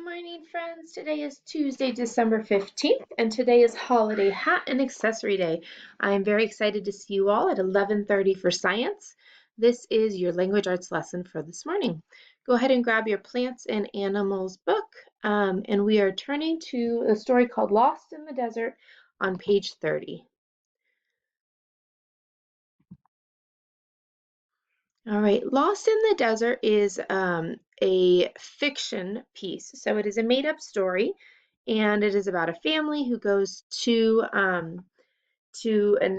Good morning, friends. Today is Tuesday, December 15th, and today is Holiday Hat and Accessory Day. I am very excited to see you all at 11:30 for science. This is your language arts lesson for this morning. Go ahead and grab your plants and animals book, and we are turning to a story called Lost in the Desert on page 30. All right, Lost in the Desert is a fiction piece. So it is a made-up story, and it is about a family who goes to an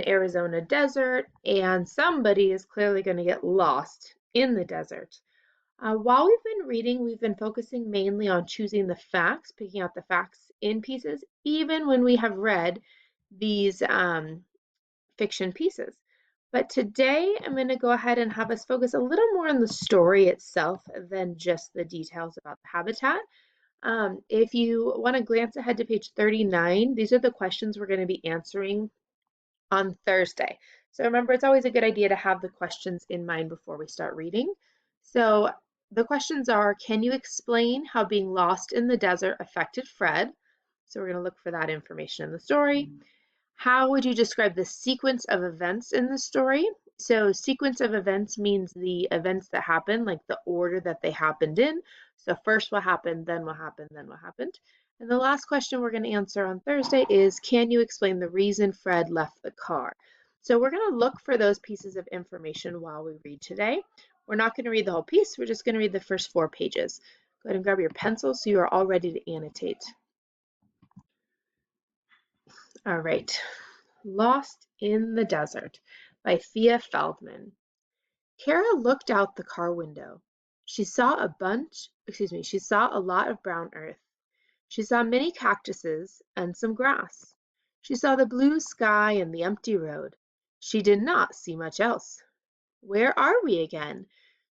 Arizona desert, and somebody is clearly going to get lost in the desert. While we've been reading, we've been focusing mainly on choosing the facts, picking out the facts in pieces, even when we have read these fiction pieces. But today I'm going to go ahead and have us focus a little more on the story itself than just the details about the habitat. If you want to glance ahead to page 39, these are the questions we're going to be answering on Thursday. So remember, it's always a good idea to have the questions in mind before we start reading. So the questions are, can you explain how being lost in the desert affected Fred? So we're going to look for that information in the story. How would you describe the sequence of events in the story? So sequence of events means the events that happen, like the order that they happened in. So first what happened, then what happened, then what happened. And the last question we're going to answer on Thursday is, can you explain the reason Fred left the car? So we're going to look for those pieces of information while we read today. We're not going to read the whole piece. We're just going to read the first 4 pages. Go ahead and grab your pencil so you are all ready to annotate. All right. Lost in the Desert by Thea Feldman. Kara looked out the car window. She saw a lot of brown earth. She saw many cactuses and some grass. She saw the blue sky and the empty road. She did not see much else. Where are we again?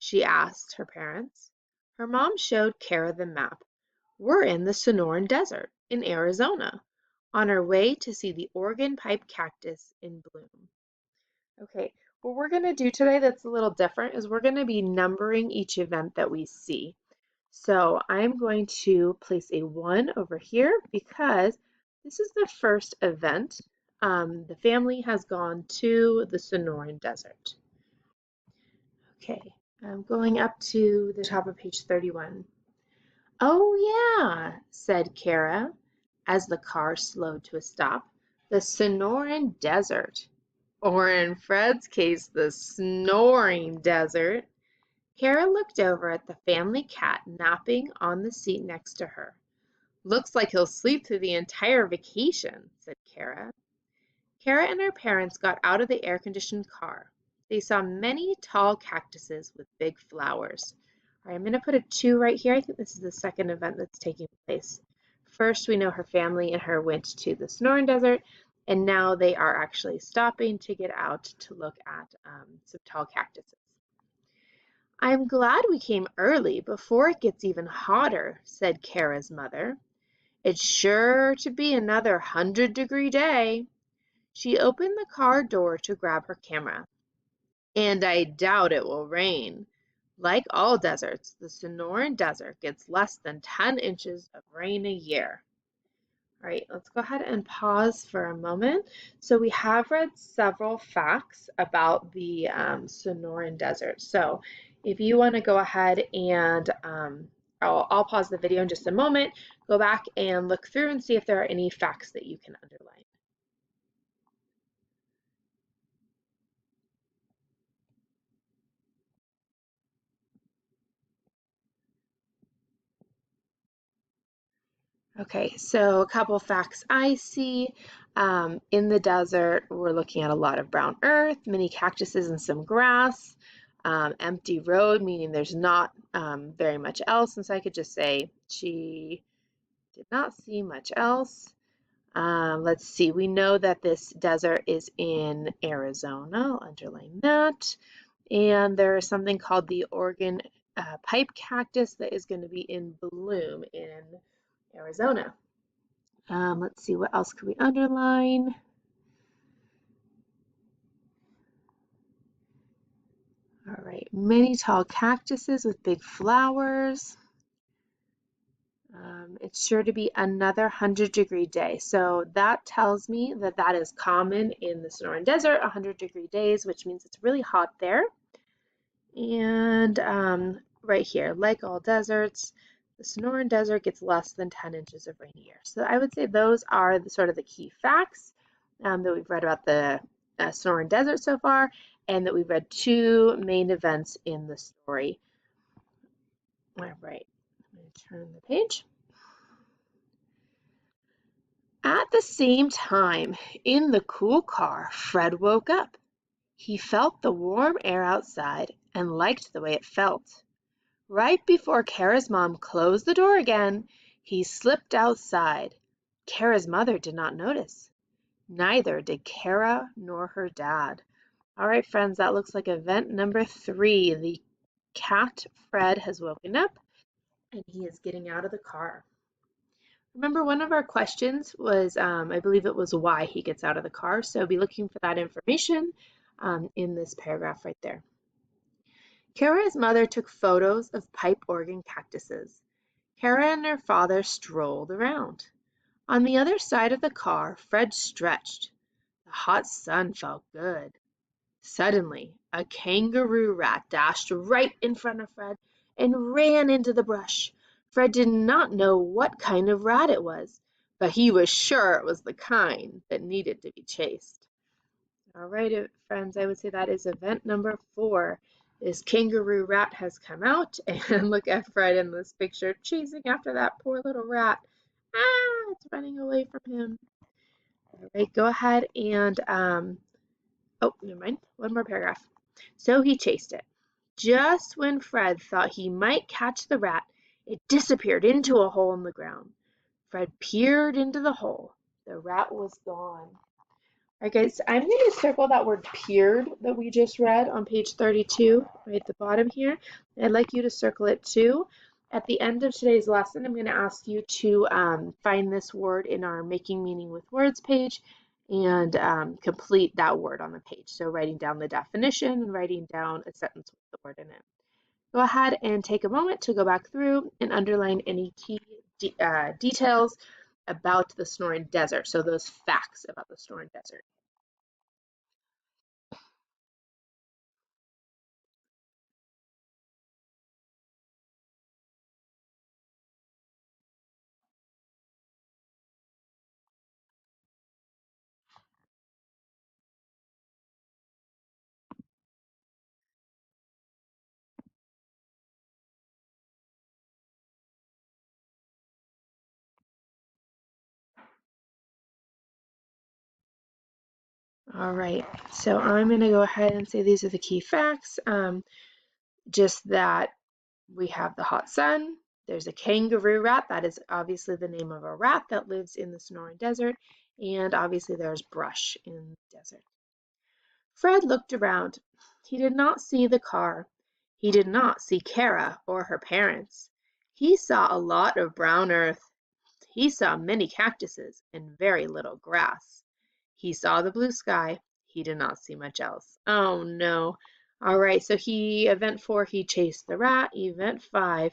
She asked her parents. Her mom showed Kara the map. We're in the Sonoran Desert in Arizona, on our way to see the Oregon pipe cactus in bloom. Okay, what we're going to do today that's a little different is we're going to be numbering each event that we see. So I'm going to place a 1 over here because this is the first event. The family has gone to the Sonoran Desert. Okay, I'm going up to the top of page 31. Oh yeah, said Kara as the car slowed to a stop. The Sonoran Desert, or in Fred's case, the Snoring Desert. Kara looked over at the family cat napping on the seat next to her. Looks like he'll sleep through the entire vacation, said Kara. Kara and her parents got out of the air-conditioned car. They saw many tall cactuses with big flowers. All right, I'm going to put a 2 right here. I think this is the second event that's taking place. First, we know her family and her went to the Sonoran Desert, and now they are actually stopping to get out to look at some tall cactuses. I'm glad we came early before it gets even hotter, said Kara's mother. It's sure to be another 100-degree day. She opened the car door to grab her camera. And I doubt it will rain. Like all deserts, the Sonoran Desert gets less than 10 inches of rain a year. All right, let's go ahead and pause for a moment. So we have read several facts about the Sonoran Desert. So if you want to go ahead and I'll pause the video in just a moment, go back and look through and see if there are any facts that you can underline. Okay, so a couple facts I see. In the desert, we're looking at a lot of brown earth, many cactuses and some grass. Empty road, meaning there's not very much else. And so I could just say she did not see much else. Let's see, we know that this desert is in Arizona. I'll underline that. And there is something called the Oregon pipe cactus that is going to be in bloom in Arizona. Let's see, what else could we underline? All right, many tall cactuses with big flowers. it's sure to be another 100-degree day. So that tells me that that is common in the Sonoran Desert, 100-degree days, which means it's really hot there. And right here, like all deserts, the Sonoran Desert gets less than 10 inches of rain a year. So I would say those are sort of the key facts that we've read about the Sonoran Desert so far, and that we've read two main events in the story. All right, I'm going to turn the page. At the same time, in the cool car, Fred woke up. He felt the warm air outside and liked the way it felt. Right before Kara's mom closed the door again, he slipped outside. Kara's mother did not notice. Neither did Kara nor her dad. All right, friends, that looks like event number 3. The cat Fred has woken up and he is getting out of the car. Remember, one of our questions was, I believe it was why he gets out of the car. So be looking for that information in this paragraph right there. Kara's mother took photos of pipe organ cactuses. Kara and her father strolled around. On the other side of the car, Fred stretched. The hot sun felt good. Suddenly, a kangaroo rat dashed right in front of Fred and ran into the brush. Fred did not know what kind of rat it was, but he was sure it was the kind that needed to be chased. All right, friends, I would say that is event number 4. This kangaroo rat has come out, and look at Fred in this picture chasing after that poor little rat. Ah, it's running away from him. All right, go ahead and oh, never mind. One more paragraph. So he chased it. Just when Fred thought he might catch the rat, it disappeared into a hole in the ground. Fred peered into the hole. The rat was gone. All right, guys, I'm going to circle that word peered that we just read on page 32, right at the bottom here. I'd like you to circle it too. At the end of today's lesson, I'm going to ask you to find this word in our Making Meaning with Words page and complete that word on the page. So writing down the definition and writing down a sentence with the word in it. Go ahead and take a moment to go back through and underline any key details about the Sonoran Desert, so those facts about the Sonoran Desert. All right, so I'm going to go ahead and say these are the key facts. Just that we have the hot sun, there's a kangaroo rat, that is obviously the name of a rat that lives in the Sonoran Desert, and obviously there's brush in the desert. Fred looked around. He did not see the car. He did not see Kara or her parents. He saw a lot of brown earth. He saw many cactuses and very little grass. He saw the blue sky. He did not see much else. Oh no. All right, so event 4, he chased the rat. Event 5,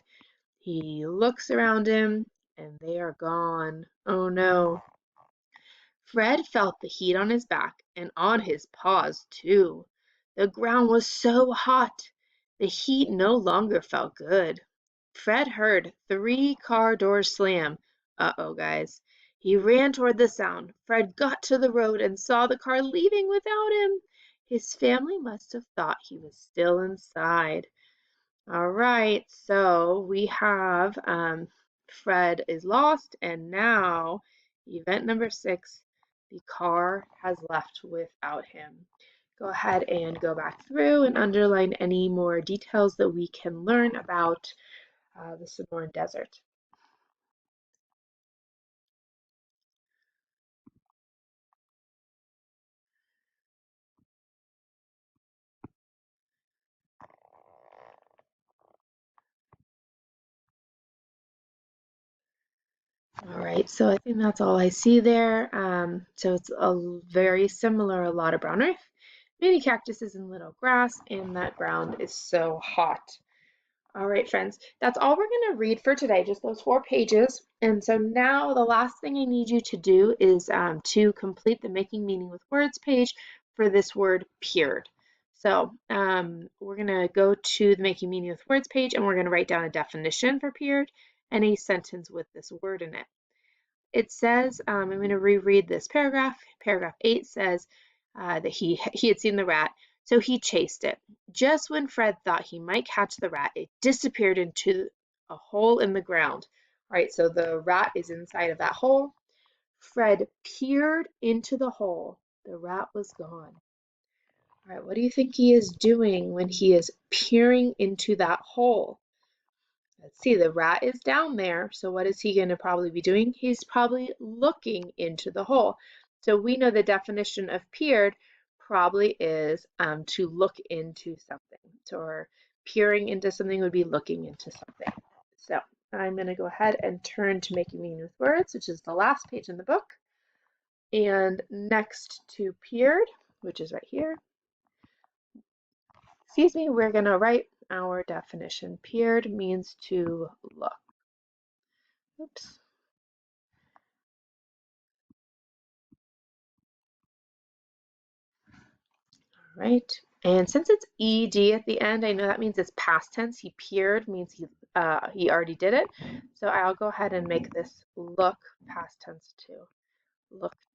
he looks around him and they are gone. Oh no. Fred felt the heat on his back and on his paws too. The ground was so hot. The heat no longer felt good. Fred heard 3 car doors slam. Uh-oh, guys. He ran toward the sound. Fred got to the road and saw the car leaving without him. His family must have thought he was still inside. All right, so we have Fred is lost, and now event number 6, the car has left without him. Go ahead and go back through and underline any more details that we can learn about the Sonoran Desert. All right, so I think that's all I see there. So it's very similar, a lot of brown earth, many cactuses and little grass, and that ground is so hot. All right, friends, that's all we're going to read for today, just those 4 pages. And so now the last thing I need you to do is to complete the Making Meaning with Words page for this word peered. So we're going to go to the Making Meaning with Words page and we're going to write down a definition for peered and a sentence with this word in it. It says, I'm going to reread this paragraph. Paragraph 8 says that he had seen the rat, so he chased it. Just when Fred thought he might catch the rat, it disappeared into a hole in the ground. All right, so the rat is inside of that hole. Fred peered into the hole. The rat was gone. All right, what do you think he is doing when he is peering into that hole? Let's see, the rat is down there. So what is he going to probably be doing? He's probably looking into the hole. So we know the definition of peered probably is to look into something. So or peering into something would be looking into something. So I'm going to go ahead and turn to Making Meaning with Words, which is the last page in the book. And next to peered, which is right here, excuse me, we're going to write our definition. Peered means to look. Oops. Right. And since it's ed at the end, I know that means it's past tense. He peered means he already did it. So I'll go ahead and make this look past tense too. Looked.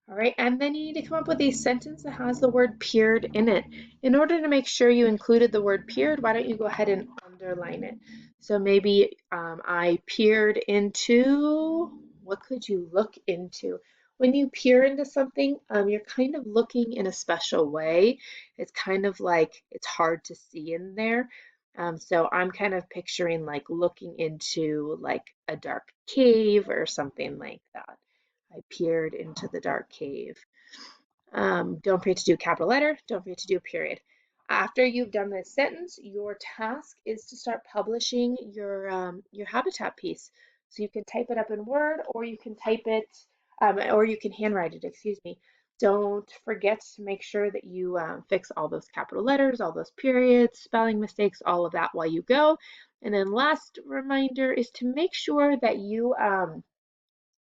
All right, and then you need to come up with a sentence that has the word peered in it. In order to make sure you included the word peered, why don't you go ahead and underline it? So maybe I peered into, what could you look into? When you peer into something, you're kind of looking in a special way. It's kind of like it's hard to see in there. So I'm kind of picturing like looking into like a dark cave or something like that. I peered into the dark cave. Don't forget to do a capital letter. Don't forget to do a period. After you've done this sentence, your task is to start publishing your habitat piece. So you can type it up in Word, or you can type it, or you can handwrite it. Excuse me. Don't forget to make sure that you fix all those capital letters, all those periods, spelling mistakes, all of that while you go. And then last reminder is to make sure that you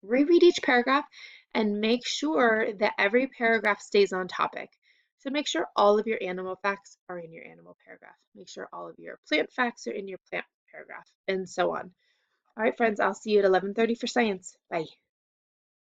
reread each paragraph and make sure that every paragraph stays on topic. So make sure all of your animal facts are in your animal paragraph. Make sure all of your plant facts are in your plant paragraph, and so on. All right, friends, I'll see you at 11:30 for science. Bye.